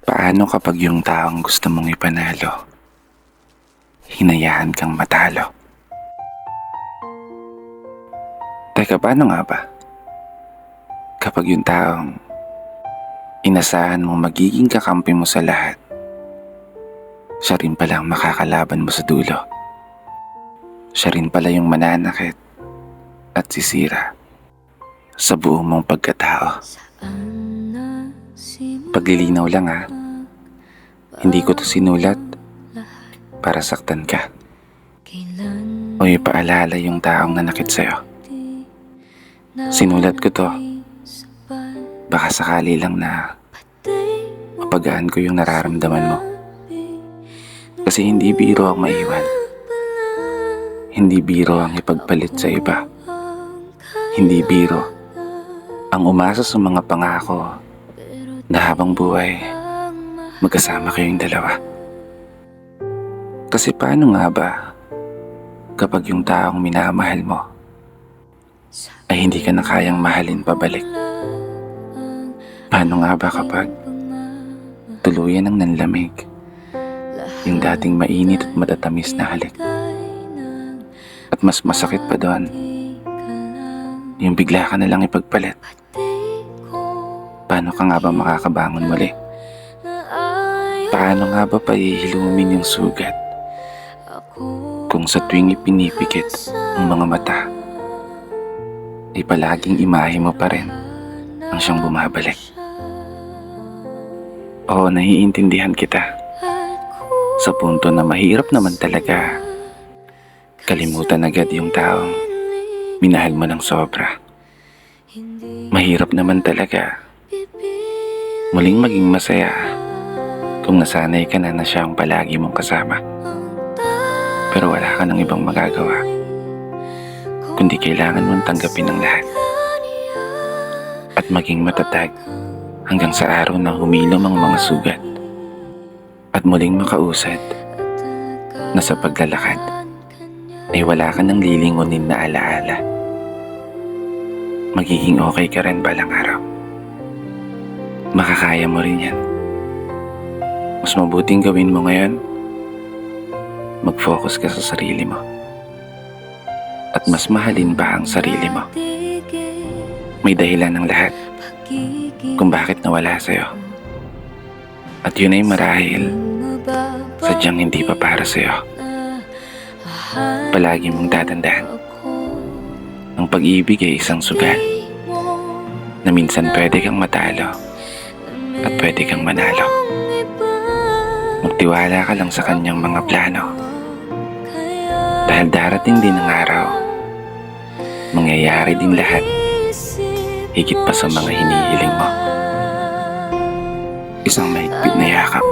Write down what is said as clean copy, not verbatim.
Paano kapag yung taong gusto mong ipanalo, hinayaan kang matalo? Teka, paano nga ba? Kapag yung taong inasahan mong magiging kakampi mo sa lahat, siya rin pala ang makakalaban mo sa dulo. Siya rin pala yung mananakit at sisira sa buong mong pagkatao. Paglilinaw lang ha, hindi ko to sinulat para saktan ka o ipaalala yung taong nanakit sa'yo. Sinulat ko to baka sakali lang na mapagaan ko yung nararamdaman mo. Kasi hindi biro ang maiwan. Hindi biro ang ipagpalit sa iba. Hindi biro ang umasa sa mga pangako na habang buhay magkasama kayong dalawa. Kasi paano nga ba kapag yung taong minamahal mo ay hindi ka na kayang mahalin pabalik? Paano nga ba kapag tuluyan ng nanlamig yung dating mainit at matatamis na halik? At mas masakit pa doon, yung bigla ka na lang ipagpalit. Paano ka nga ba makakabangon muli? Paano nga ba paihilumin yung sugat kung sa tuwing ipinipikit ang mga mata ay palaging imahe mo pa rin ang siyang bumabalik? Oo, naiintindihan kita sa punto na mahirap naman talaga kalimutan agad yung taong minahal mo ng sobra. Mahirap naman talaga muling maging masaya kung nasanay ka na siya ang palagi mong kasama. Pero wala ka ng ibang magagawa kundi kailangan mong tanggapin ang lahat at maging matatag hanggang sa araw na humilom ang mga sugat at muling makausad na sa paglalakad ay wala ka ng lilingunin na alaala. Magiging okay ka rin balang araw. Makakaya mo rin yan. Mas mabuting gawin mo ngayon, mag-focus ka sa sarili mo at mas mahalin pa ang sarili mo. May dahilan ng lahat kung bakit nawala sa'yo. At yun ay marahil sadyang hindi pa para sa'yo. Palagi mong tatandaan, ang pag-ibig ay isang sugal na minsan pwede kang matalo at pwede kang manalo. Magtiwala ka lang sa kanyang mga plano dahil darating din ang araw, mangyayari din lahat higit pa sa mga hinihiling mo. Isang mahigpit na yakap